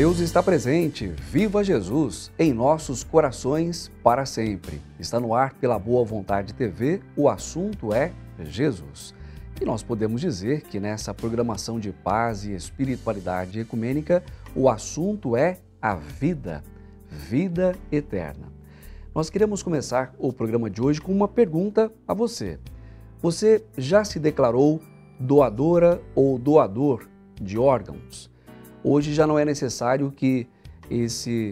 Deus está presente, viva Jesus, em nossos corações para sempre. Está no ar pela Boa Vontade TV, o assunto é Jesus. E nós podemos dizer que nessa programação de paz e espiritualidade ecumênica, o assunto é a vida, vida eterna. Nós queremos começar o programa de hoje com uma pergunta a você. Você já se declarou doadora ou doador de órgãos? Hoje já não é necessário que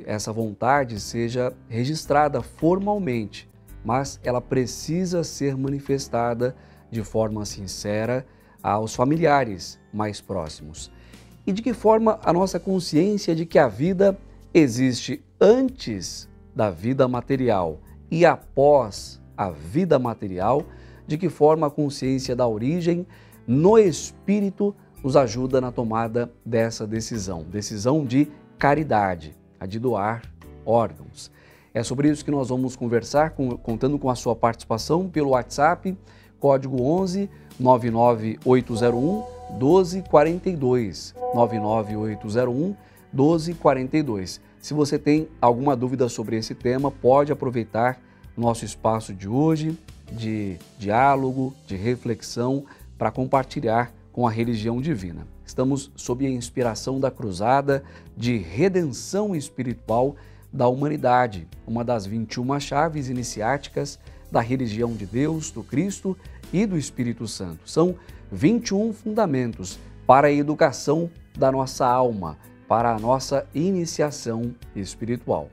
essa vontade seja registrada formalmente, mas ela precisa ser manifestada de forma sincera aos familiares mais próximos. E de que forma a nossa consciência de que a vida existe antes da vida material e após a vida material, de que forma a consciência da origem no espírito nos ajuda na tomada dessa decisão de caridade, a de doar órgãos. É sobre isso que nós vamos conversar, contando com a sua participação pelo WhatsApp, código 11 99801 1242, 99801 1242. Se você tem alguma dúvida sobre esse tema, pode aproveitar nosso espaço de hoje, de diálogo, de reflexão, para compartilhar com a religião divina. Estamos sob a inspiração da cruzada de redenção espiritual da humanidade, uma das 21 chaves iniciáticas da religião de Deus, do Cristo e do Espírito Santo. São 21 fundamentos para a educação da nossa alma, para a nossa iniciação espiritual.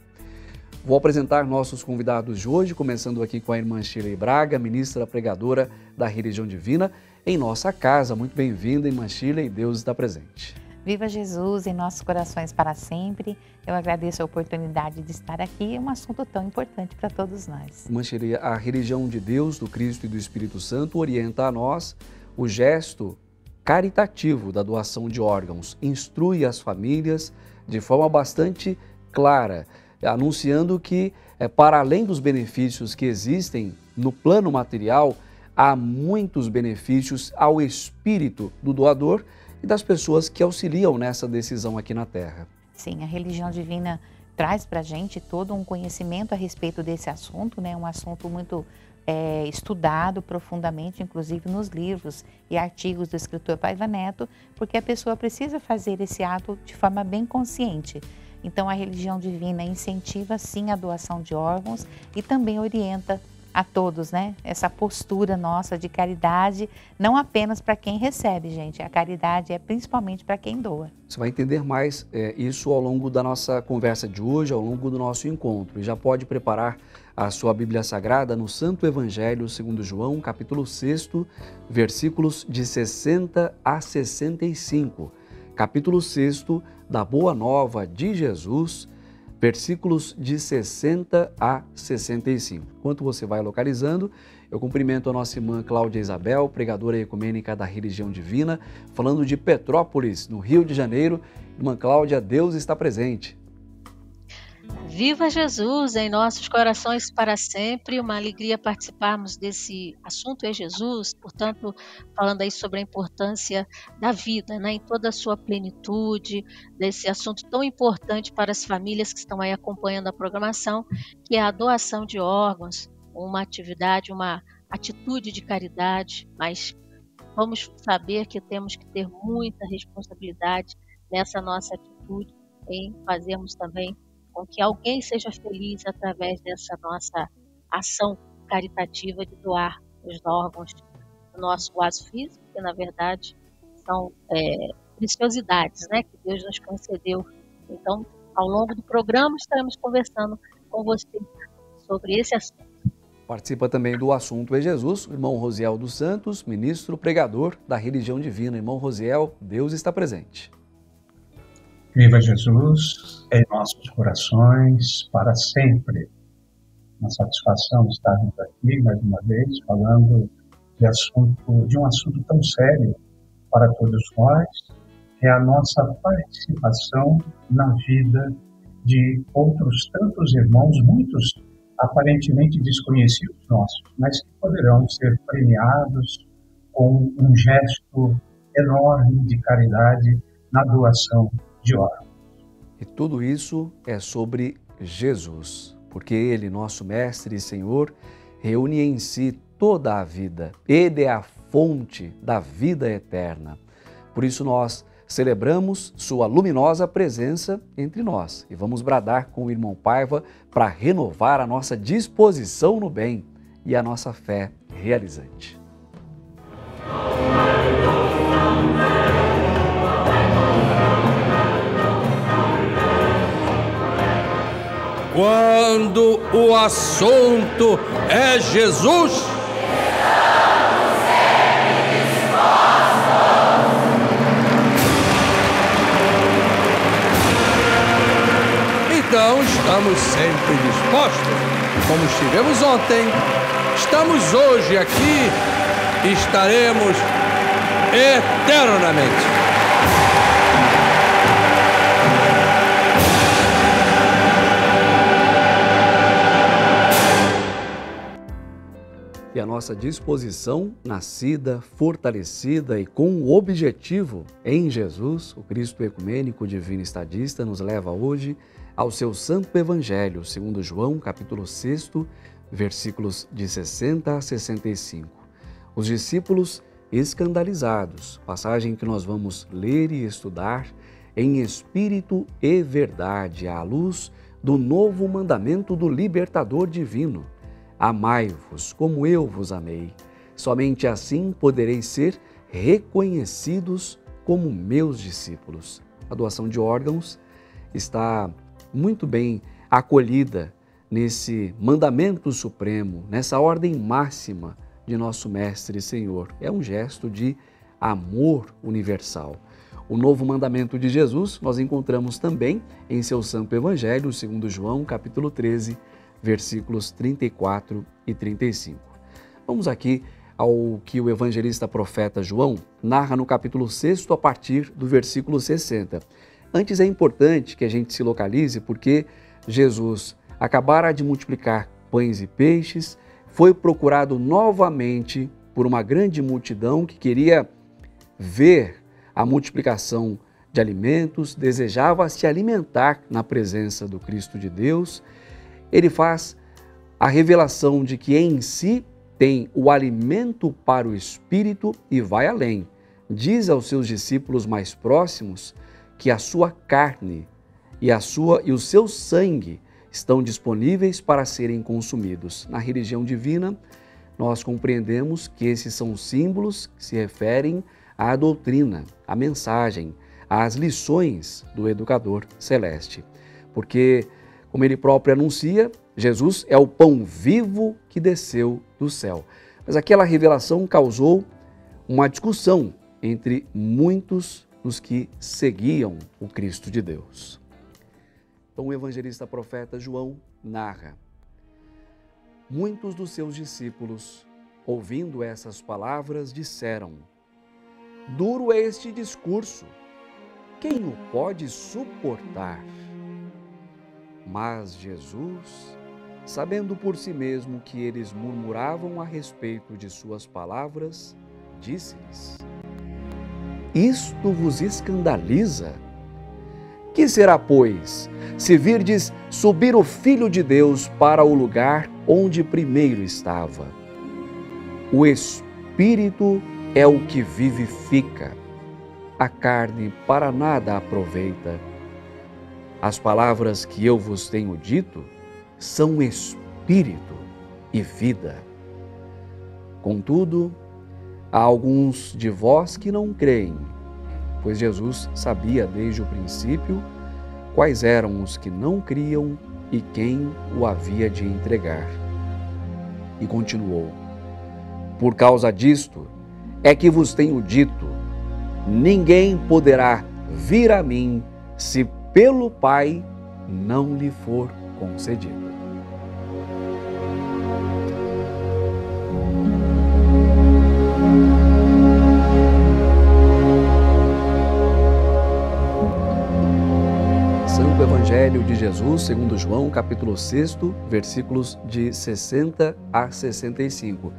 Vou apresentar nossos convidados de hoje, começando aqui com a irmã Shirley Braga, ministra pregadora da religião divina, em nossa casa. Muito bem-vinda, irmã Shirley, Deus está presente. Viva Jesus em nossos corações para sempre. Eu agradeço a oportunidade de estar aqui, é um assunto tão importante para todos nós. Irmã Shirley, a religião de Deus, do Cristo e do Espírito Santo orienta a nós o gesto caritativo da doação de órgãos, instrui as famílias de forma bastante clara, anunciando que, para além dos benefícios que existem no plano material, há muitos benefícios ao espírito do doador e das pessoas que auxiliam nessa decisão aqui na Terra. Sim, a religião divina traz para a gente todo um conhecimento a respeito desse assunto, né? Um assunto muito estudado profundamente, inclusive nos livros e artigos do escritor Paiva Neto, porque a pessoa precisa fazer esse ato de forma bem consciente. Então, a religião divina incentiva, sim, a doação de órgãos e também orienta a todos, né? Essa postura nossa de caridade, não apenas para quem recebe, gente. A caridade é principalmente para quem doa. Você vai entender mais isso ao longo da nossa conversa de hoje, ao longo do nosso encontro. E já pode preparar a sua Bíblia Sagrada no Santo Evangelho segundo João, capítulo 6, versículos de 60 a 65. Capítulo 6 da Boa Nova de Jesus, versículos de 60 a 65. Enquanto você vai localizando, eu cumprimento a nossa irmã Cláudia Isabel, pregadora ecumênica da religião divina, falando de Petrópolis, no Rio de Janeiro. Irmã Cláudia, Deus está presente. Viva Jesus em nossos corações para sempre, uma alegria participarmos desse assunto é Jesus, portanto, falando aí sobre a importância da vida, né, em toda a sua plenitude, desse assunto tão importante para as famílias que estão aí acompanhando a programação, que é a doação de órgãos, uma atividade, uma atitude de caridade, mas vamos saber que temos que ter muita responsabilidade nessa nossa atitude em fazermos também com que alguém seja feliz através dessa nossa ação caritativa de doar os órgãos do nosso vaso físico, que na verdade são preciosidades, né, que Deus nos concedeu. Então, ao longo do programa, estaremos conversando com você sobre esse assunto. Participa também do assunto é Jesus, o irmão Rosiel dos Santos, ministro pregador da religião divina. Irmão Rosiel, Deus está presente. Viva Jesus em nossos corações para sempre. Uma satisfação estarmos aqui mais uma vez falando de um assunto tão sério para todos nós, que é a nossa participação na vida de outros tantos irmãos, muitos aparentemente desconhecidos nossos, mas que poderão ser premiados com um gesto enorme de caridade na doação de órgãos. E tudo isso é sobre Jesus, porque Ele, nosso Mestre e Senhor, reúne em si toda a vida. Ele é a fonte da vida eterna. Por isso nós celebramos sua luminosa presença entre nós e vamos bradar com o irmão Paiva para renovar a nossa disposição no bem e a nossa fé realizante. Quando o assunto é Jesus, então estamos sempre dispostos. Como estivemos ontem, estamos hoje aqui e estaremos eternamente. E a nossa disposição, nascida, fortalecida e com o objetivo em Jesus, o Cristo ecumênico divino estadista, nos leva hoje ao seu Santo Evangelho, segundo João, capítulo 6, versículos de 60 a 65. Os discípulos escandalizados, passagem que nós vamos ler e estudar em espírito e verdade, à luz do novo mandamento do libertador divino. Amai-vos como eu vos amei. Somente assim podereis ser reconhecidos como meus discípulos. A doação de órgãos está muito bem acolhida nesse mandamento supremo, nessa ordem máxima de nosso Mestre e Senhor. É um gesto de amor universal. O novo mandamento de Jesus nós encontramos também em seu Santo Evangelho, segundo João, capítulo 13, versículos 34 e 35. Vamos aqui ao que o evangelista profeta João narra no capítulo 6, a partir do versículo 60. Antes é importante que a gente se localize porque Jesus acabara de multiplicar pães e peixes, foi procurado novamente por uma grande multidão que queria ver a multiplicação de alimentos, desejava se alimentar na presença do Cristo de Deus. Ele faz a revelação de que em si tem o alimento para o espírito e vai além. Diz aos seus discípulos mais próximos que a sua carne e o seu sangue estão disponíveis para serem consumidos. Na religião divina, nós compreendemos que esses são símbolos que se referem à doutrina, à mensagem, às lições do educador celeste. Porque, como ele próprio anuncia, Jesus é o pão vivo que desceu do céu. Mas aquela revelação causou uma discussão entre muitos dos que seguiam o Cristo de Deus. Então o evangelista profeta João narra: muitos dos seus discípulos, ouvindo essas palavras, disseram: duro é este discurso, quem o pode suportar? Mas Jesus, sabendo por si mesmo que eles murmuravam a respeito de suas palavras, disse-lhes: isto vos escandaliza? Que será, pois, se virdes subir o Filho de Deus para o lugar onde primeiro estava? O Espírito é o que vivifica, a carne para nada aproveita. As palavras que eu vos tenho dito são espírito e vida. Contudo, há alguns de vós que não creem, pois Jesus sabia desde o princípio quais eram os que não criam e quem o havia de entregar. E continuou: por causa disto é que vos tenho dito, ninguém poderá vir a mim se pelo Pai não lhe for concedido. Santo Evangelho de Jesus, segundo João, capítulo 6, versículos de 60 a 65.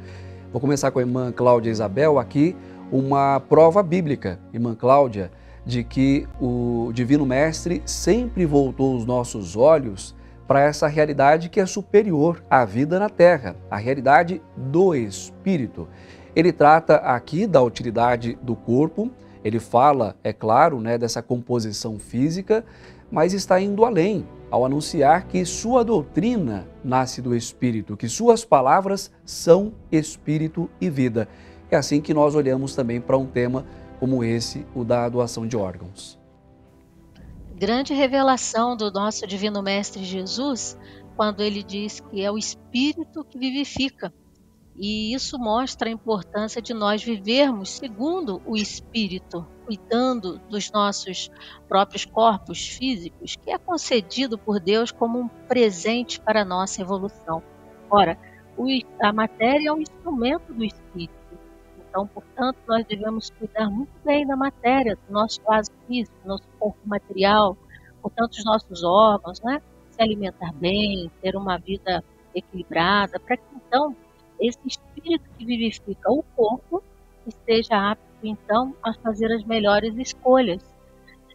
Vou começar com a irmã Cláudia Isabel aqui, uma prova bíblica, irmã Cláudia, de que o Divino Mestre sempre voltou os nossos olhos para essa realidade que é superior à vida na Terra, a realidade do Espírito. Ele trata aqui da utilidade do corpo, ele fala, é claro, dessa composição física, mas está indo além ao anunciar que sua doutrina nasce do Espírito, que suas palavras são Espírito e vida. É assim que nós olhamos também para um tema como esse, o da doação de órgãos. Grande revelação do nosso Divino Mestre Jesus, quando ele diz que é o Espírito que vivifica. E isso mostra a importância de nós vivermos segundo o Espírito, cuidando dos nossos próprios corpos físicos, que é concedido por Deus como um presente para a nossa evolução. Ora, a matéria é um instrumento do Espírito. Então, portanto, nós devemos cuidar muito bem da matéria, do nosso vaso físico, do nosso corpo material, portanto, os nossos órgãos, se alimentar bem, ter uma vida equilibrada, para que então esse espírito que vivifica o corpo esteja apto então a fazer as melhores escolhas,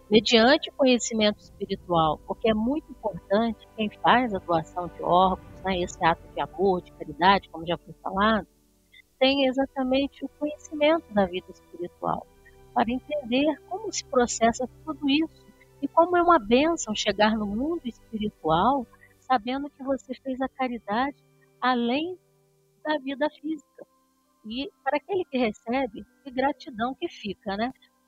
mediante o conhecimento espiritual, porque é muito importante quem faz a doação de órgãos, esse ato de amor, de caridade, como já foi falado, tem exatamente o conhecimento da vida espiritual, para entender como se processa tudo isso e como é uma bênção chegar no mundo espiritual sabendo que você fez a caridade além da vida física. E para aquele que recebe, que gratidão que fica,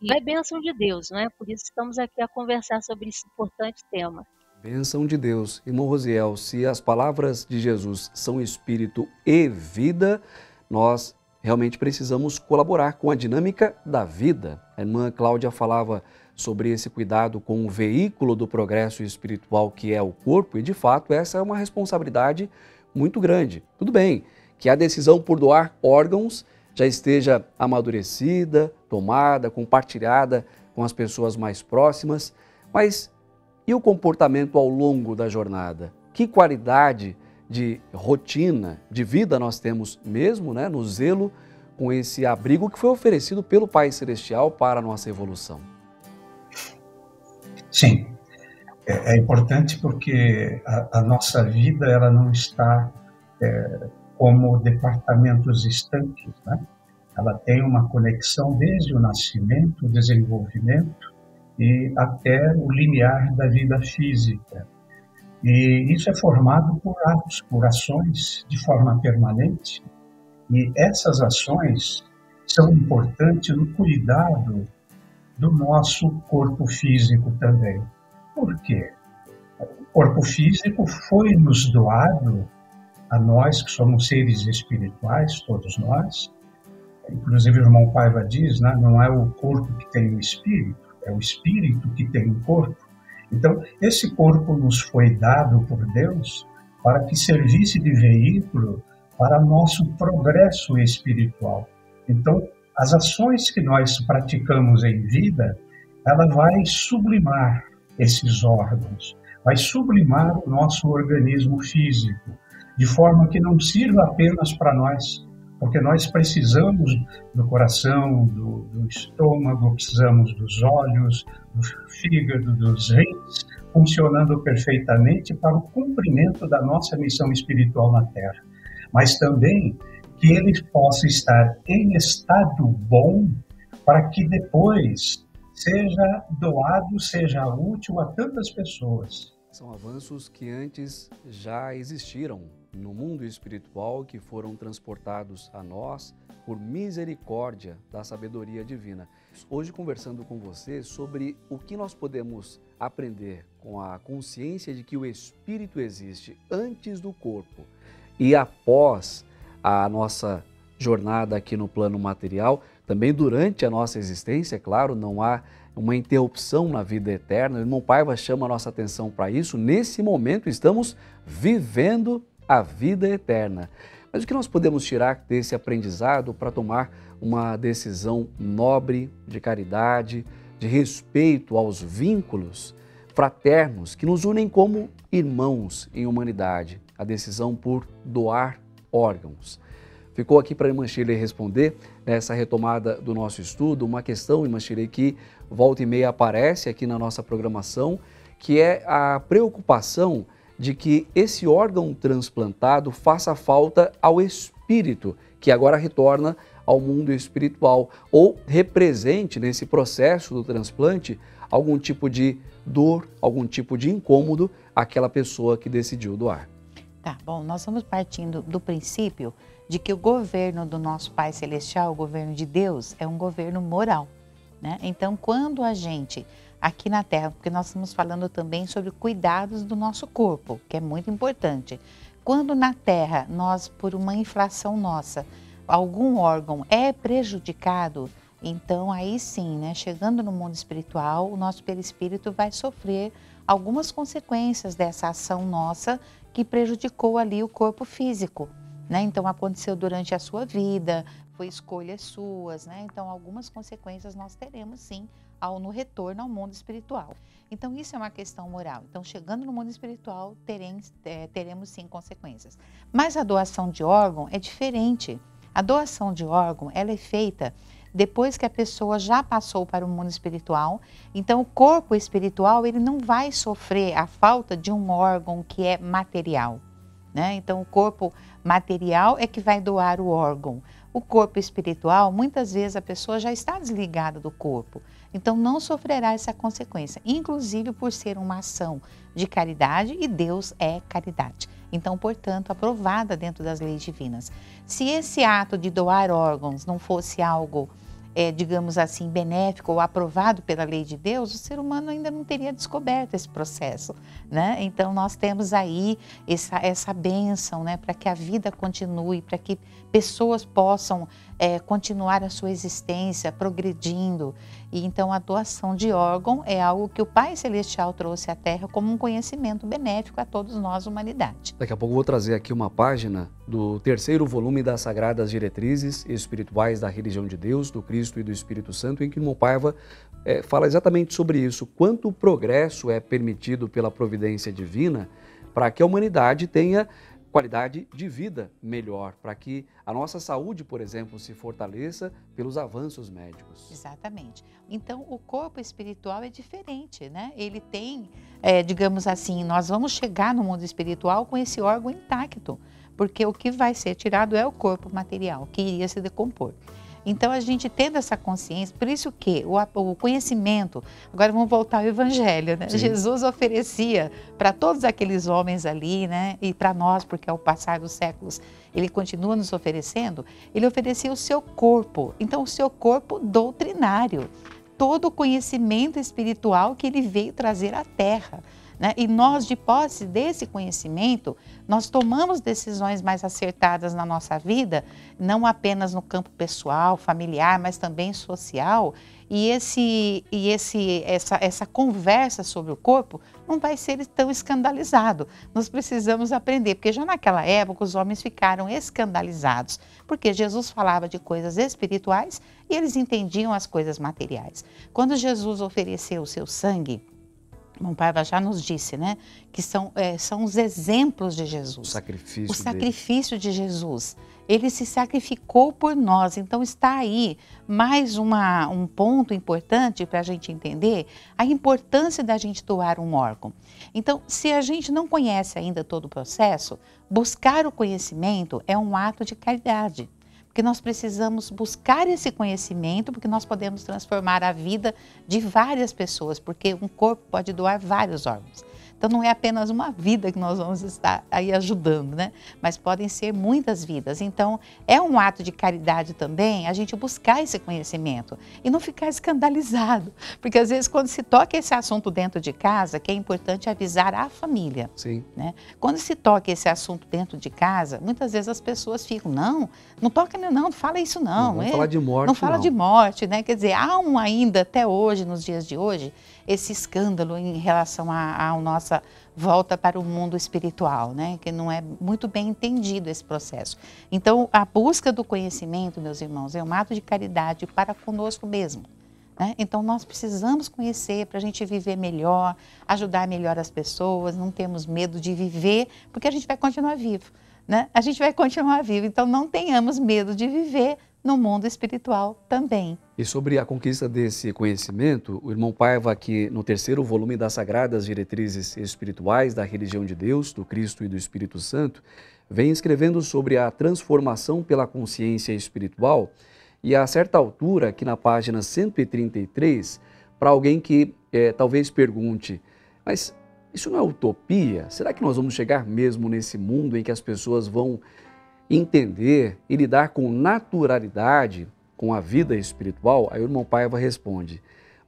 E é bênção de Deus, Por isso estamos aqui a conversar sobre esse importante tema. Bênção de Deus. Irmão Rosiel, se as palavras de Jesus são espírito e vida, nós realmente precisamos colaborar com a dinâmica da vida. A irmã Cláudia falava sobre esse cuidado com o veículo do progresso espiritual que é o corpo, e de fato essa é uma responsabilidade muito grande. Tudo bem que a decisão por doar órgãos já esteja amadurecida, tomada, compartilhada com as pessoas mais próximas, mas e o comportamento ao longo da jornada? Que qualidade de rotina, de vida nós temos mesmo, no zelo com esse abrigo que foi oferecido pelo Pai Celestial para a nossa evolução? Sim, é importante porque a nossa vida ela não está como departamentos estanques, Ela tem uma conexão desde o nascimento, o desenvolvimento e até o limiar da vida física. E isso é formado por atos, por ações de forma permanente. E essas ações são importantes no cuidado do nosso corpo físico também. Por quê? O corpo físico foi nos doado a nós, que somos seres espirituais, todos nós. Inclusive o irmão Paiva diz, não é o corpo que tem o espírito, é o espírito que tem o corpo. Então, esse corpo nos foi dado por Deus para que servisse de veículo para nosso progresso espiritual. Então, as ações que nós praticamos em vida, ela vai sublimar esses órgãos, vai sublimar o nosso organismo físico, de forma que não sirva apenas para nós, porque nós precisamos do coração, do estômago, precisamos dos olhos, do fígado, dos rins, funcionando perfeitamente para o cumprimento da nossa missão espiritual na Terra. Mas também que ele possa estar em estado bom para que depois seja doado, seja útil a tantas pessoas. São avanços que antes já existiram no mundo espiritual, que foram transportados a nós por misericórdia da sabedoria divina. Hoje, conversando com você sobre o que nós podemos aprender com a consciência de que o espírito existe antes do corpo e após a nossa jornada aqui no plano material, também durante a nossa existência, claro, não há uma interrupção na vida eterna. O irmão Paiva chama a nossa atenção para isso. Nesse momento estamos vivendo a vida eterna. Mas o que nós podemos tirar desse aprendizado para tomar uma decisão nobre, de caridade, de respeito aos vínculos fraternos que nos unem como irmãos em humanidade? A decisão por doar órgãos. ficou aqui para a irmã Shirley responder nessa retomada do nosso estudo, uma questão, irmã Shirley, que volta e meia aparece aqui na nossa programação, que é a preocupação de que esse órgão transplantado faça falta ao espírito, que agora retorna ao mundo espiritual, ou represente nesse processo do transplante algum tipo de dor, algum tipo de incômodo àquela pessoa que decidiu doar. Tá, bom, nós vamos partindo do princípio de que o governo do nosso Pai Celestial, o governo de Deus, é um governo moral, né? Então, quando a gente, aqui na Terra, porque nós estamos falando também sobre cuidados do nosso corpo, que é muito importante. Quando na Terra, nós, por uma infração nossa, algum órgão é prejudicado, então aí sim, né, chegando no mundo espiritual, o nosso perispírito vai sofrer algumas consequências dessa ação nossa que prejudicou ali o corpo físico, né? Então aconteceu durante a sua vida, foi escolhas suas, né? Então algumas consequências nós teremos sim no retorno ao mundo espiritual. Então isso é uma questão moral. Então chegando no mundo espiritual teremos sim consequências. Mas a doação de órgão é diferente. A doação de órgão, ela é feita depois que a pessoa já passou para o mundo espiritual. Então, o corpo espiritual, ele não vai sofrer a falta de um órgão que é material, né? Então, o corpo material é que vai doar o órgão. O corpo espiritual, muitas vezes a pessoa já está desligada do corpo. Então, não sofrerá essa consequência, inclusive por ser uma ação de caridade e Deus é caridade. Então, portanto, aprovada dentro das leis divinas. Se esse ato de doar órgãos não fosse algo, digamos assim, benéfico ou aprovado pela lei de Deus, o ser humano ainda não teria descoberto esse processo, né? Então, nós temos aí essa bênção, né, para que a vida continue, para que pessoas possam continuar a sua existência progredindo. E então, a doação de órgão é algo que o Pai Celestial trouxe à Terra como um conhecimento benéfico a todos nós, humanidade. Daqui a pouco eu vou trazer aqui uma página do 3º volume das Sagradas Diretrizes Espirituais da Religião de Deus, do Cristo e do Espírito Santo, em que irmão Paiva fala exatamente sobre isso, quanto progresso é permitido pela providência divina para que a humanidade tenha qualidade de vida melhor, para que a nossa saúde, por exemplo, se fortaleça pelos avanços médicos. Exatamente. Então, o corpo espiritual é diferente, né? Ele tem, digamos assim, nós vamos chegar no mundo espiritual com esse órgão intacto, porque o que vai ser tirado é o corpo material, que iria se decompor. Então, a gente tendo essa consciência, por isso que o conhecimento, agora vamos voltar ao Evangelho, né? Jesus oferecia para todos aqueles homens ali, né? E para nós, porque ao passar dos séculos, ele continua nos oferecendo, ele oferecia o seu corpo, então o seu corpo doutrinário, todo o conhecimento espiritual que ele veio trazer à Terra. Né? E nós, de posse desse conhecimento, nós tomamos decisões mais acertadas na nossa vida, não apenas no campo pessoal, familiar, mas também social. E essa conversa sobre o corpo não vai ser tão escandalizado. Nós precisamos aprender, porque já naquela época os homens ficaram escandalizados, porque Jesus falava de coisas espirituais e eles entendiam as coisas materiais. Quando Jesus ofereceu o seu sangue, o Paiva já nos disse, né, que são os exemplos de Jesus. O sacrifício de Jesus. Ele se sacrificou por nós. Então está aí mais um ponto importante para a gente entender a importância da gente doar um órgão. Então, se a gente não conhece ainda todo o processo, buscar o conhecimento é um ato de caridade. Porque nós precisamos buscar esse conhecimento, porque nós podemos transformar a vida de várias pessoas, porque um corpo pode doar vários órgãos. Então não é apenas uma vida que nós vamos estar aí ajudando, né? Mas podem ser muitas vidas. Então é um ato de caridade também a gente buscar esse conhecimento e não ficar escandalizado. Porque às vezes quando se toca esse assunto dentro de casa, que é importante avisar a família. Sim. Né? Quando se toca esse assunto dentro de casa, muitas vezes as pessoas ficam, não toca não fala isso não. Não fala de morte, não. Fala de morte, né? Quer dizer, há ainda até hoje, nos dias de hoje, esse escândalo em relação à nossa volta para o mundo espiritual, né? Que não é muito bem entendido esse processo. Então, a busca do conhecimento, meus irmãos, é um ato de caridade para conosco mesmo. Né? Então, nós precisamos conhecer para a gente viver melhor, ajudar melhor as pessoas, não temos medo de viver, porque a gente vai continuar vivo. né, a gente vai continuar vivo. Então não tenhamos medo de viver no mundo espiritual também. E sobre a conquista desse conhecimento, o irmão Paiva, aqui no 3º volume das Sagradas Diretrizes Espirituais da Religião de Deus, do Cristo e do Espírito Santo, vem escrevendo sobre a transformação pela consciência espiritual e a certa altura, aqui na página 133, para alguém que talvez pergunte, mas isso não é utopia? Será que nós vamos chegar mesmo nesse mundo em que as pessoas vão entender e lidar com naturalidade com a vida espiritual? Aí o irmão Paiva responde,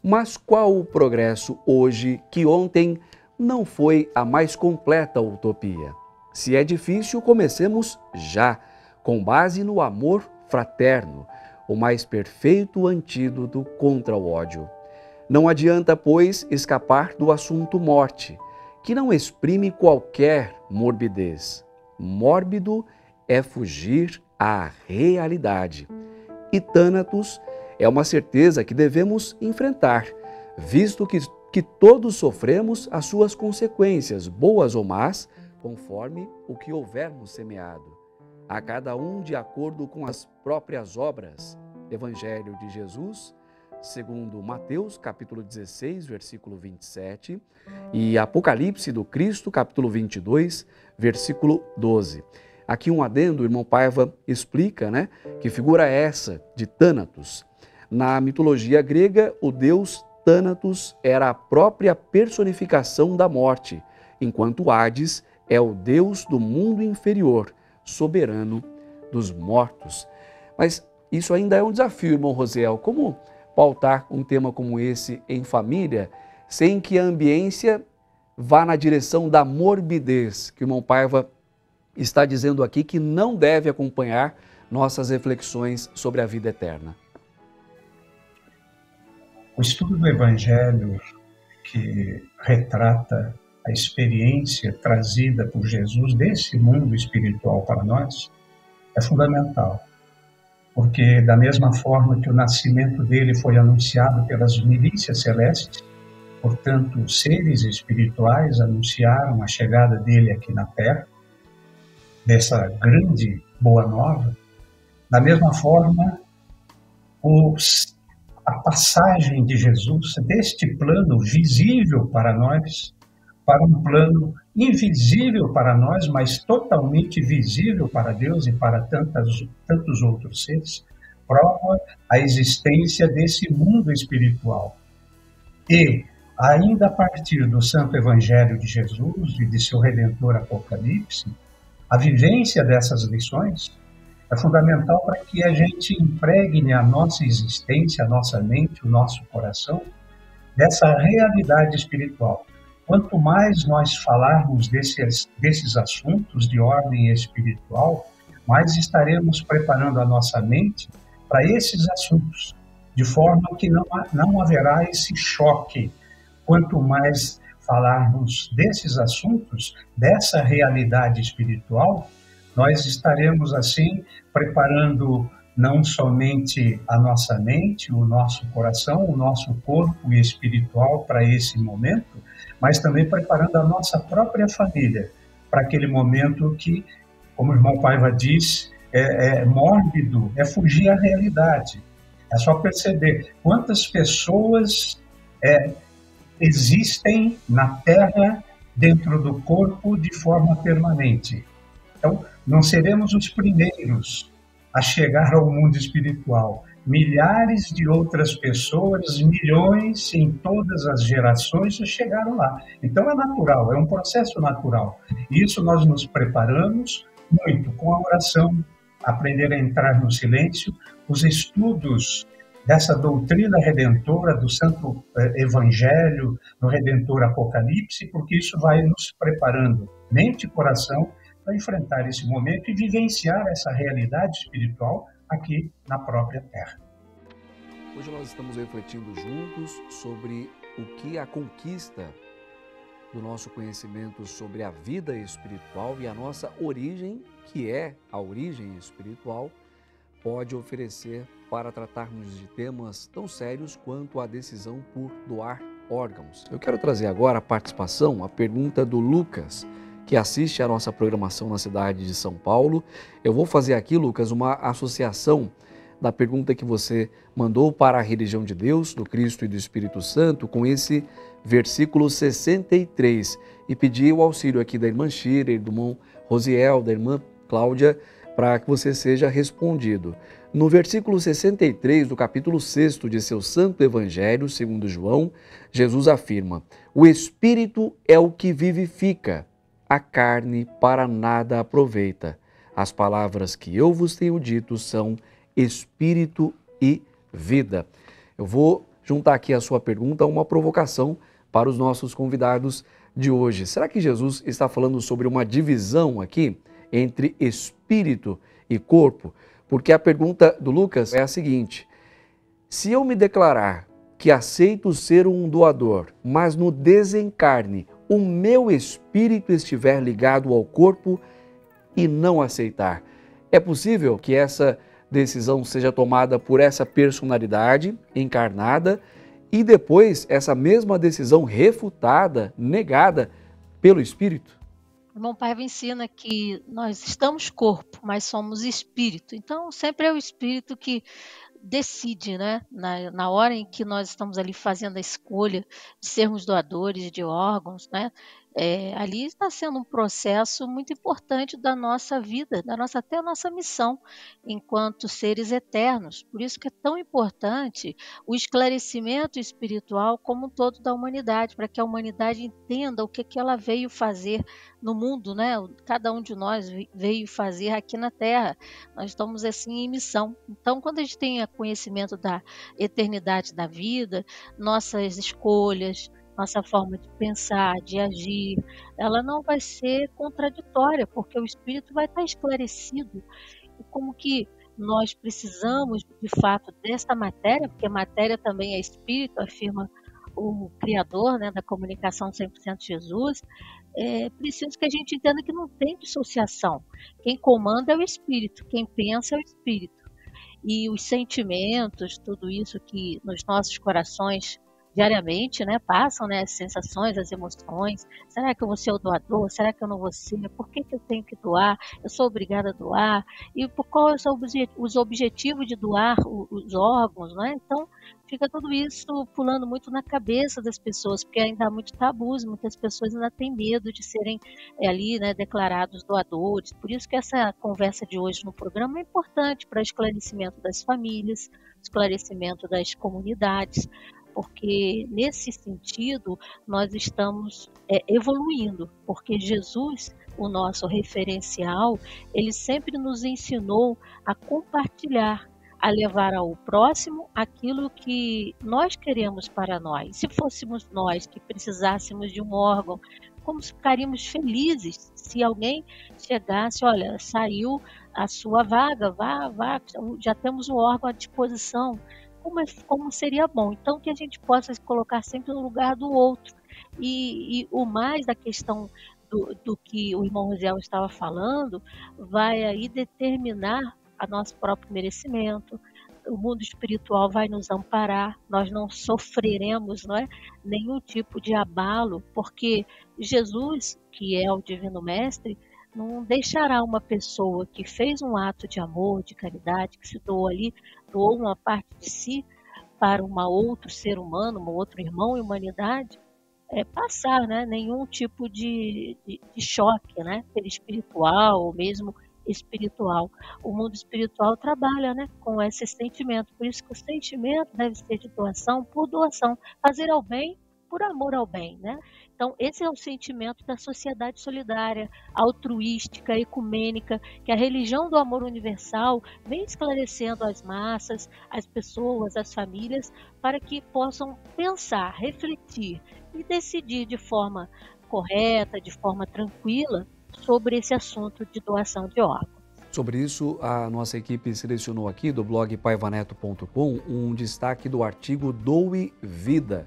mas qual o progresso hoje que ontem não foi a mais completa utopia? Se é difícil, comecemos já, com base no amor fraterno, o mais perfeito antídoto contra o ódio. Não adianta, pois, escapar do assunto morte, que não exprime qualquer morbidez. Mórbido é fugir à realidade. E Thanatos é uma certeza que devemos enfrentar, visto que todos sofremos as suas consequências, boas ou más, conforme o que houvermos semeado. A cada um de acordo com as próprias obras. Evangelho de Jesus, segundo Mateus, capítulo 16, versículo 27, e Apocalipse do Cristo, capítulo 22, versículo 12. Aqui um adendo, o irmão Paiva explica, que figura é essa de Thanatos. Na mitologia grega, o deus Thanatos era a própria personificação da morte, enquanto Hades é o deus do mundo inferior, soberano dos mortos. Mas isso ainda é um desafio, irmão Rosiel. Como pautar um tema como esse em família, sem que a ambiência vá na direção da morbidez, que o irmão Paiva está dizendo aqui que não deve acompanhar nossas reflexões sobre a vida eterna? O estudo do Evangelho, que retrata a experiência trazida por Jesus desse mundo espiritual para nós, é fundamental. Porque da mesma forma que o nascimento dele foi anunciado pelas milícias celestes, portanto, seres espirituais anunciaram a chegada dele aqui na Terra, dessa grande boa nova, da mesma forma, a passagem de Jesus deste plano visível para nós, para um plano invisível para nós, mas totalmente visível para Deus e para tantos outros seres, prova a existência desse mundo espiritual. E, ainda a partir do Santo Evangelho de Jesus e de seu Redentor Apocalipse, a vivência dessas lições é fundamental para que a gente impregne a nossa existência, a nossa mente, o nosso coração, dessa realidade espiritual. Quanto mais nós falarmos desses assuntos de ordem espiritual, mais estaremos preparando a nossa mente para esses assuntos, de forma que não haverá esse choque. Quanto mais falarmos desses assuntos, dessa realidade espiritual, nós estaremos, assim, preparando não somente a nossa mente, o nosso coração, o nosso corpo espiritual para esse momento, mas também preparando a nossa própria família para aquele momento que, como o irmão Paiva diz, é mórbido, é fugir à realidade. É só perceber quantas pessoas existem na Terra, dentro do corpo, de forma permanente. Então, não seremos os primeiros a chegar ao mundo espiritual. Milhares de outras pessoas, milhões em todas as gerações já chegaram lá. Então é natural, é um processo natural. E isso nós nos preparamos muito com a oração, aprender a entrar no silêncio, os estudos dessa doutrina redentora do Santo Evangelho, do Redentor Apocalipse, porque isso vai nos preparando, mente e coração, para enfrentar esse momento e vivenciar essa realidade espiritual aqui na própria Terra. Hoje nós estamos refletindo juntos sobre o que a conquista do nosso conhecimento sobre a vida espiritual e a nossa origem, que é a origem espiritual, pode oferecer para tratarmos de temas tão sérios quanto a decisão por doar órgãos. Eu quero trazer agora a participação, a pergunta do Lucas, que assiste à nossa programação na cidade de São Paulo. Eu vou fazer aqui, Lucas, uma associação da pergunta que você mandou para a religião de Deus, do Cristo e do Espírito Santo, com esse versículo 63, e pedir o auxílio aqui da irmã Shira, do irmão Rosiel, da irmã Cláudia, para que você seja respondido. No versículo 63 do capítulo 6 de seu santo evangelho, segundo João, Jesus afirma: o Espírito é o que vivifica, a carne para nada aproveita. As palavras que eu vos tenho dito são Espírito e vida. Eu vou juntar aqui a sua pergunta a uma provocação para os nossos convidados de hoje. Será que Jesus está falando sobre uma divisão aqui entre espírito e corpo? Porque a pergunta do Lucas é a seguinte: se eu me declarar que aceito ser um doador, mas no desencarne o meu espírito estiver ligado ao corpo e não aceitar, é possível que essa decisão seja tomada por essa personalidade encarnada e depois essa mesma decisão refutada, negada pelo espírito? O irmão Paiva ensina que nós estamos corpo, mas somos espírito. Então, sempre é o espírito que decide, né? Na hora em que nós estamos ali fazendo a escolha de sermos doadores de órgãos, né? Ali está sendo um processo muito importante da nossa vida, até a nossa missão enquanto seres eternos. Por isso que é tão importante o esclarecimento espiritual como um todo da humanidade, para que a humanidade entenda o que ela veio fazer no mundo, né? Cada um de nós veio fazer aqui na Terra. Nós estamos assim em missão. Então, quando a gente tem conhecimento da eternidade da vida, nossas escolhas, nossa forma de pensar, de agir, ela não vai ser contraditória, porque o espírito vai estar esclarecido. E como que nós precisamos, de fato, dessa matéria, porque matéria também é espírito, afirma o Criador, né, da comunicação 100% Jesus, é preciso que a gente entenda que não tem dissociação. Quem comanda é o espírito, quem pensa é o espírito. E os sentimentos, tudo isso que nos nossos corações diariamente, né, passam, né, as sensações, as emoções. Será que eu vou ser o doador? Será que eu não vou ser? Por que eu tenho que doar? Eu sou obrigada a doar? E por quais são os objetivos de doar os órgãos, né? Então, fica tudo isso pulando muito na cabeça das pessoas, porque ainda há muito tabus, muitas pessoas ainda têm medo de serem ali, né, declarados doadores. Por isso que essa conversa de hoje no programa é importante para esclarecimento das famílias, esclarecimento das comunidades, porque nesse sentido nós estamos evoluindo, porque Jesus, o nosso referencial, ele sempre nos ensinou a compartilhar, a levar ao próximo aquilo que nós queremos para nós. Se fôssemos nós que precisássemos de um órgão, como ficaríamos felizes se alguém chegasse: olha, saiu a sua vaga, vá, já temos um órgão à disposição. Como seria bom. Então, que a gente possa se colocar sempre no lugar do outro. E o mais da questão do que o irmão Rosiel estava falando, vai aí determinar a nosso próprio merecimento. O mundo espiritual vai nos amparar, nós não sofreremos, não é, nenhum tipo de abalo, porque Jesus, que é o Divino Mestre, não deixará uma pessoa que fez um ato de amor, de caridade, que se doou ali, doou uma parte de si para outro ser humano, um outro irmão em humanidade, passar, né, nenhum tipo de choque, né, espiritual ou mesmo espiritual. O mundo espiritual trabalha, né, com esse sentimento, por isso que o sentimento deve ser de doação por doação, fazer ao bem por amor ao bem, né? Então, esse é o sentimento da sociedade solidária, altruística, ecumênica, que a religião do amor universal vem esclarecendo às massas, às pessoas, às famílias, para que possam pensar, refletir e decidir de forma correta, de forma tranquila, sobre esse assunto de doação de órgãos. Sobre isso, a nossa equipe selecionou aqui do blog paivaneto.com um destaque do artigo Doe Vida.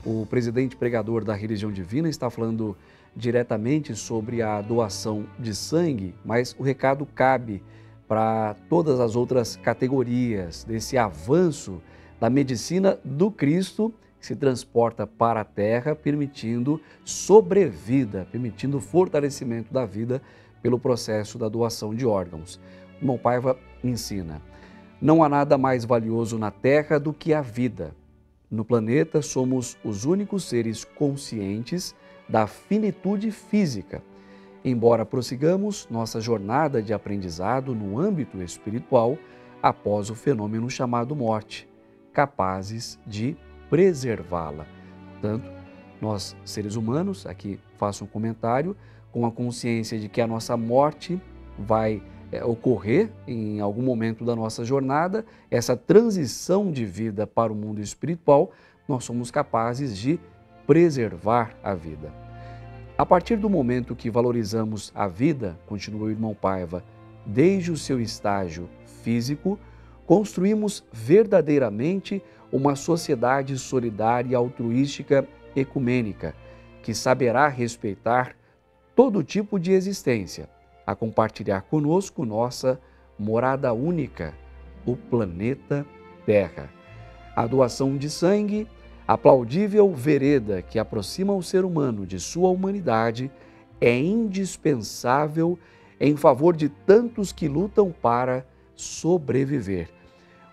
O presidente pregador da religião divina está falando diretamente sobre a doação de sangue, mas o recado cabe para todas as outras categorias desse avanço da medicina do Cristo que se transporta para a Terra, permitindo sobrevida, permitindo fortalecimento da vida pelo processo da doação de órgãos. O irmão Paiva ensina: não há nada mais valioso na Terra do que a vida. No planeta somos os únicos seres conscientes da finitude física. Embora prossigamos nossa jornada de aprendizado no âmbito espiritual após o fenômeno chamado morte, capazes de preservá-la. Portanto, nós, seres humanos, aqui faço um comentário, com a consciência de que a nossa morte vai ocorrer em algum momento da nossa jornada, essa transição de vida para o mundo espiritual, nós somos capazes de preservar a vida. A partir do momento que valorizamos a vida, continua o irmão Paiva, desde o seu estágio físico, construímos verdadeiramente uma sociedade solidária, altruística, ecumênica, que saberá respeitar todo tipo de existência, a compartilhar conosco nossa morada única, o planeta Terra. A doação de sangue, aplaudível vereda que aproxima o ser humano de sua humanidade, é indispensável em favor de tantos que lutam para sobreviver.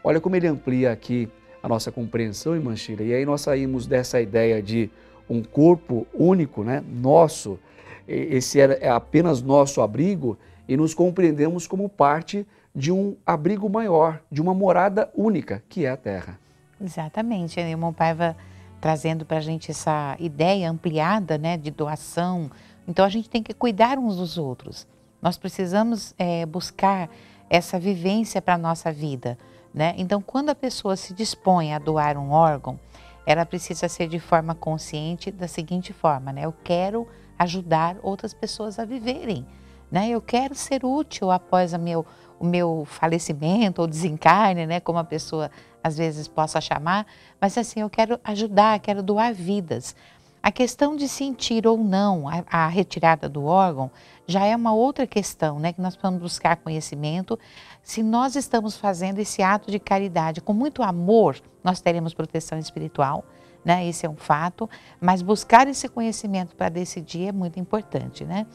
Olha como ele amplia aqui a nossa compreensão, irmã Sheila, e aí nós saímos dessa ideia de um corpo único, né, nosso, esse é apenas nosso abrigo, e nos compreendemos como parte de um abrigo maior, de uma morada única, que é a Terra. Exatamente, o irmão Paiva trazendo para a gente essa ideia ampliada, né, de doação. Então a gente tem que cuidar uns dos outros. Nós precisamos buscar essa vivência para a nossa vida, né? Então quando a pessoa se dispõe a doar um órgão, ela precisa ser de forma consciente da seguinte forma, né? Eu quero ajudar outras pessoas a viverem, né? Eu quero ser útil após o meu falecimento ou desencarne, né? Como a pessoa às vezes possa chamar, mas assim, eu quero ajudar, quero doar vidas. A questão de sentir ou não a retirada do órgão já é uma outra questão, né? Que nós vamos buscar conhecimento. Se nós estamos fazendo esse ato de caridade com muito amor, nós teremos proteção espiritual, né? Esse é um fato, mas buscar esse conhecimento para decidir é muito importante, né?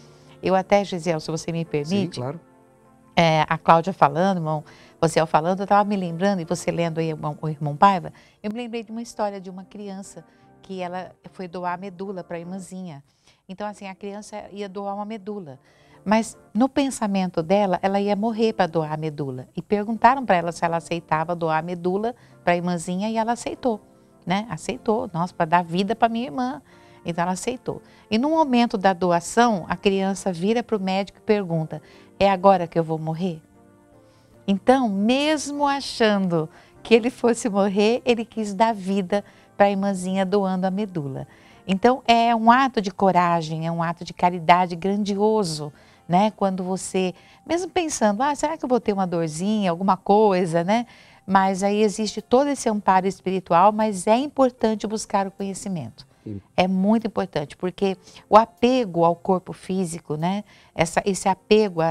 Eu até, Gisele, se você me permite, sim, claro. A Cláudia falando, irmão, você falando, eu estava me lembrando, e você lendo aí o irmão Paiva, eu me lembrei de uma história de uma criança que ela foi doar a medula para a irmãzinha. Então, assim, a criança ia doar uma medula, mas no pensamento dela, ela ia morrer para doar a medula. E perguntaram para ela se ela aceitava doar a medula para a irmãzinha, e ela aceitou, né? Aceitou, nossa, para dar vida para minha irmã. Então ela aceitou. E no momento da doação, a criança vira para o médico e pergunta: é agora que eu vou morrer? Então, mesmo achando que ele fosse morrer, ele quis dar vida para a irmãzinha doando a medula. Então, é um ato de coragem, é um ato de caridade grandioso, né? Quando você, mesmo pensando, será que eu vou ter uma dorzinha, alguma coisa, né? Mas aí existe todo esse amparo espiritual, mas é importante buscar o conhecimento. É muito importante, porque o apego ao corpo físico, né? Esse apego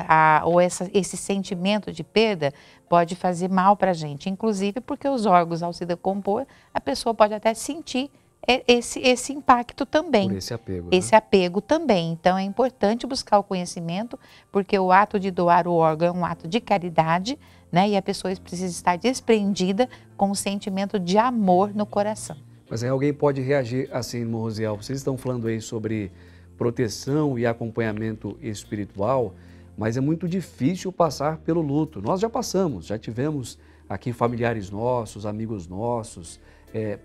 esse sentimento de perda pode fazer mal para a gente, inclusive porque os órgãos, ao se decompor, a pessoa pode até sentir esse impacto também. Por esse apego. Esse apego também. Então é importante buscar o conhecimento, porque o ato de doar o órgão é um ato de caridade, né? E a pessoa precisa estar despreendida com um sentimento de amor no coração. Mas aí alguém pode reagir assim, irmão Rosiel, vocês estão falando aí sobre proteção e acompanhamento espiritual, mas é muito difícil passar pelo luto. Nós já passamos, já tivemos aqui familiares nossos, amigos nossos,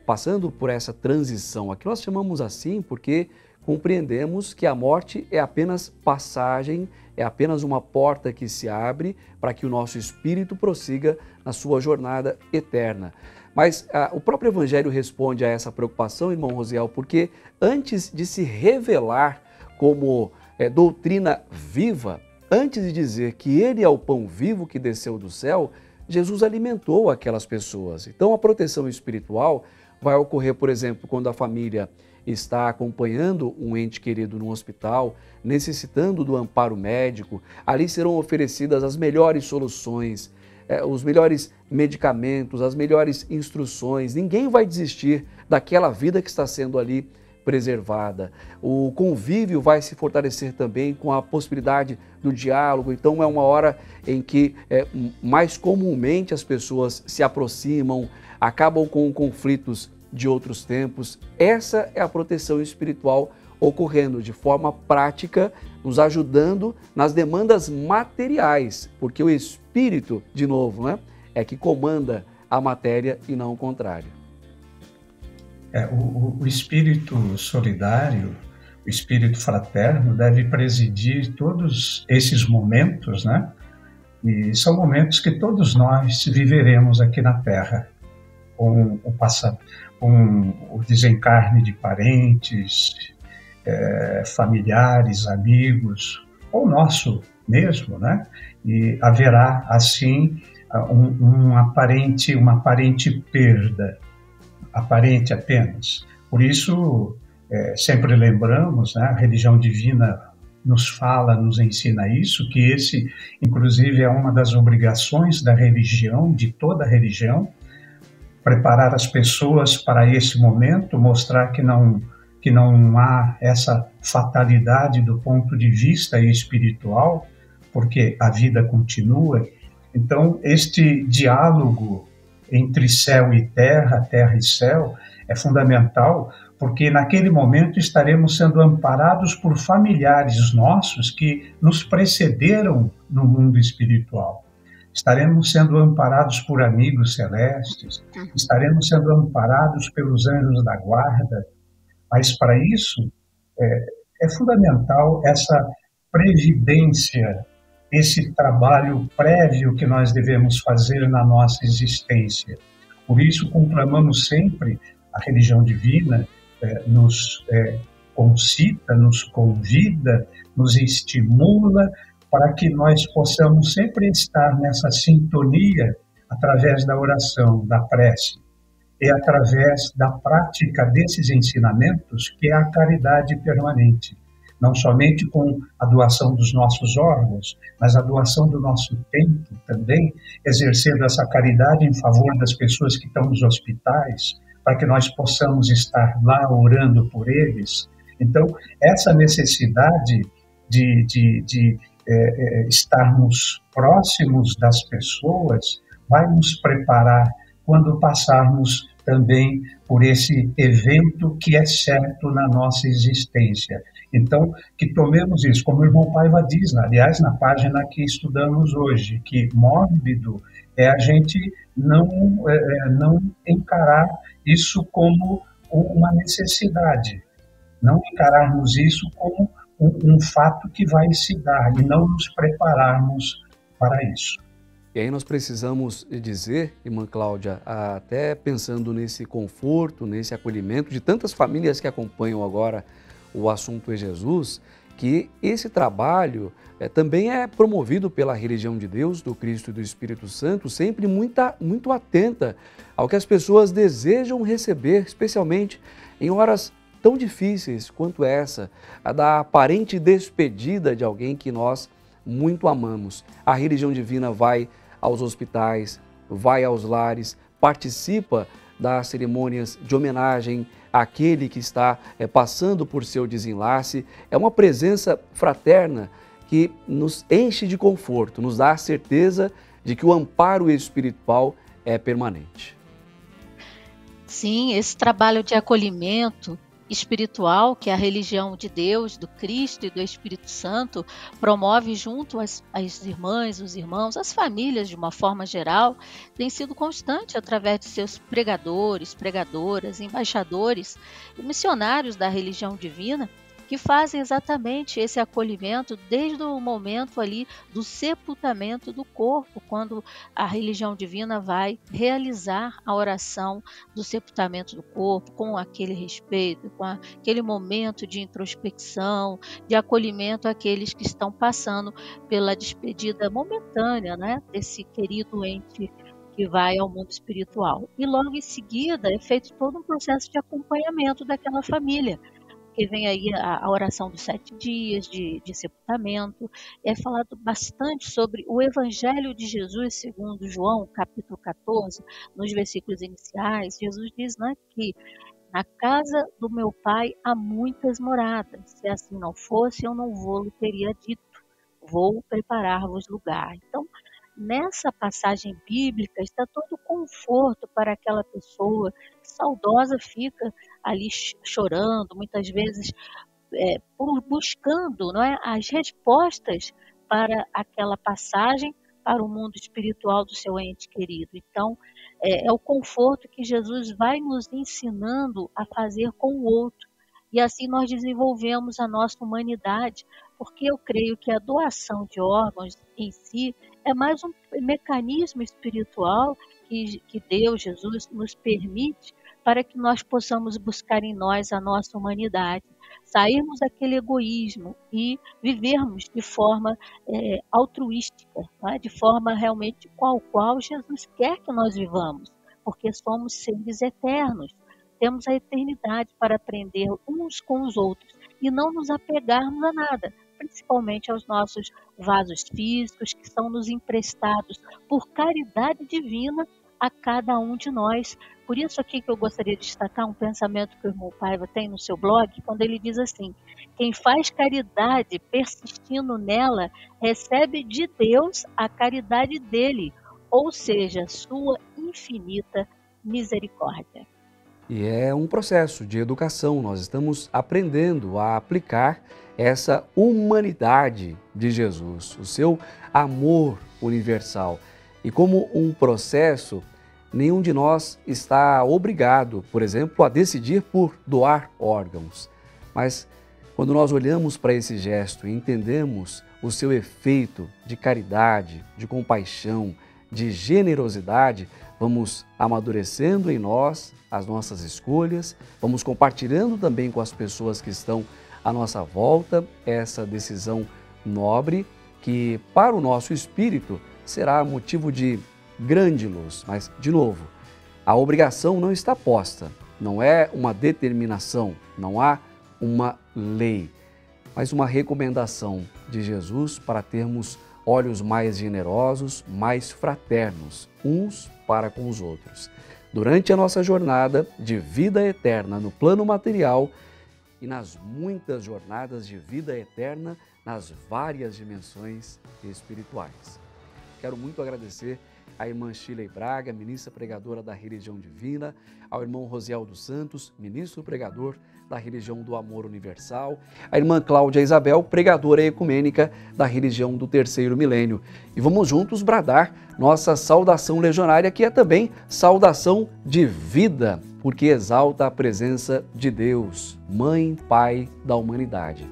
passando por essa transição. Aqui nós chamamos assim porque compreendemos que a morte é apenas passagem, é apenas uma porta que se abre para que o nosso espírito prossiga na sua jornada eterna. Mas o próprio Evangelho responde a essa preocupação, irmão Rosiel, porque antes de se revelar como doutrina viva, antes de dizer que Ele é o pão vivo que desceu do céu, Jesus alimentou aquelas pessoas. Então a proteção espiritual vai ocorrer, por exemplo, quando a família está acompanhando um ente querido no hospital, necessitando do amparo médico. Ali serão oferecidas as melhores soluções, os melhores medicamentos, as melhores instruções. Ninguém vai desistir daquela vida que está sendo ali preservada. O convívio vai se fortalecer também com a possibilidade do diálogo. Então é uma hora em que mais comumente as pessoas se aproximam, acabam com conflitos de outros tempos. Essa é a proteção espiritual ocorrendo de forma prática, nos ajudando nas demandas materiais, porque o Espírito, de novo, né, é que comanda a matéria e não o contrário. O espírito solidário, o espírito fraterno deve presidir todos esses momentos, né? E são momentos que todos nós viveremos aqui na Terra, com o desencarne de parentes, familiares, amigos, ou nosso mesmo, né? E haverá, assim, uma aparente perda, aparente apenas. Por isso, sempre lembramos, né, a religião divina nos fala, nos ensina isso, que esse, inclusive, é uma das obrigações da religião, de toda a religião, preparar as pessoas para esse momento, mostrar que não há essa fatalidade do ponto de vista espiritual, porque a vida continua. Então, este diálogo entre céu e terra, terra e céu, é fundamental, porque naquele momento estaremos sendo amparados por familiares nossos que nos precederam no mundo espiritual. Estaremos sendo amparados por amigos celestes, estaremos sendo amparados pelos anjos da guarda, mas para isso é fundamental essa previdência, esse trabalho prévio que nós devemos fazer na nossa existência. Por isso, conclamamos sempre, a religião divina nos concita, nos convida, nos estimula para que nós possamos sempre estar nessa sintonia através da oração, da prece, e através da prática desses ensinamentos, que é a caridade permanente. Não somente com a doação dos nossos órgãos, mas a doação do nosso tempo também, exercendo essa caridade em favor das pessoas que estão nos hospitais, para que nós possamos estar lá orando por eles. Então, essa necessidade de estarmos próximos das pessoas vai nos preparar quando passarmos também por esse evento que é certo na nossa existência. Então, que tomemos isso, como o irmão Paiva diz, aliás, na página que estudamos hoje, que mórbido é a gente não encarar isso como uma necessidade, não encararmos isso como um fato que vai se dar e não nos prepararmos para isso. E aí nós precisamos dizer, irmã Cláudia, até pensando nesse conforto, nesse acolhimento de tantas famílias que acompanham agora o Assunto é Jesus, que esse trabalho também é promovido pela religião de Deus, do Cristo e do Espírito Santo, sempre muito atenta ao que as pessoas desejam receber, especialmente em horas tão difíceis quanto essa, a da aparente despedida de alguém que nós muito amamos. A religião divina vai aos hospitais, vai aos lares, participa das cerimônias de homenagem àquele que está passando por seu desenlace. É uma presença fraterna que nos enche de conforto, nos dá a certeza de que o amparo espiritual é permanente. Sim, esse trabalho de acolhimento espiritual que a religião de Deus, do Cristo e do Espírito Santo promove junto às irmãs, os irmãos, as famílias de uma forma geral, tem sido constante através de seus pregadores, pregadoras, embaixadores e missionários da religião divina, que fazem exatamente esse acolhimento desde o momento ali do sepultamento do corpo, quando a religião divina vai realizar a oração do sepultamento do corpo, com aquele respeito, com aquele momento de introspecção, de acolhimento àqueles que estão passando pela despedida momentânea, né, desse querido ente que vai ao mundo espiritual. E logo em seguida é feito todo um processo de acompanhamento daquela família, que vem aí a oração dos 7 dias de sepultamento. É falado bastante sobre o Evangelho de Jesus segundo João, capítulo 14, nos versículos iniciais. Jesus diz, né, que Na casa do meu pai há muitas moradas. Se assim não fosse, eu não vou-lhe teria dito. Vou preparar-vos lugar. Então, nessa passagem bíblica está todo o conforto para aquela pessoa que saudosa fica ali chorando, muitas vezes buscando, não é, as respostas para aquela passagem para o mundo espiritual do seu ente querido. Então, é o conforto que Jesus vai nos ensinando a fazer com o outro. E assim nós desenvolvemos a nossa humanidade, porque eu creio que a doação de órgãos em si é mais um mecanismo espiritual que Deus, Jesus, nos permite para que nós possamos buscar em nós a nossa humanidade, sairmos daquele egoísmo e vivermos de forma altruística, né? De forma realmente qual Jesus quer que nós vivamos, porque somos seres eternos. Temos a eternidade para aprender uns com os outros e não nos apegarmos a nada, principalmente aos nossos vasos físicos que são nos emprestados por caridade divina a cada um de nós. Por isso aqui que eu gostaria de destacar um pensamento que o irmão Paiva tem no seu blog, quando ele diz assim: quem faz caridade persistindo nela, recebe de Deus a caridade dele, ou seja, sua infinita misericórdia. E é um processo de educação, nós estamos aprendendo a aplicar essa humanidade de Jesus, o seu amor universal. E como um processo, nenhum de nós está obrigado, por exemplo, a decidir por doar órgãos. Mas quando nós olhamos para esse gesto e entendemos o seu efeito de caridade, de compaixão, de generosidade, vamos amadurecendo em nós as nossas escolhas, vamos compartilhando também com as pessoas que estão à nossa volta essa decisão nobre que, para o nosso espírito, será motivo de grande luz. Mas, de novo, a obrigação não está posta, não é uma determinação, não há uma lei, mas uma recomendação de Jesus para termos olhos mais generosos, mais fraternos, uns para com os outros. Durante a nossa jornada de vida eterna no plano material e nas muitas jornadas de vida eterna nas várias dimensões espirituais. Quero muito agradecer à irmã Shirley Braga, ministra pregadora da Religião Divina, ao irmão Rosiel dos Santos, ministro pregador da Religião do Amor Universal, a irmã Cláudia Isabel, pregadora ecumênica da Religião do Terceiro Milênio. E vamos juntos bradar nossa saudação legionária, que é também saudação de vida, porque exalta a presença de Deus, Mãe, Pai da humanidade.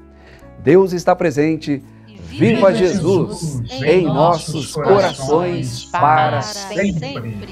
Deus está presente. Viva Jesus em nossos corações para sempre.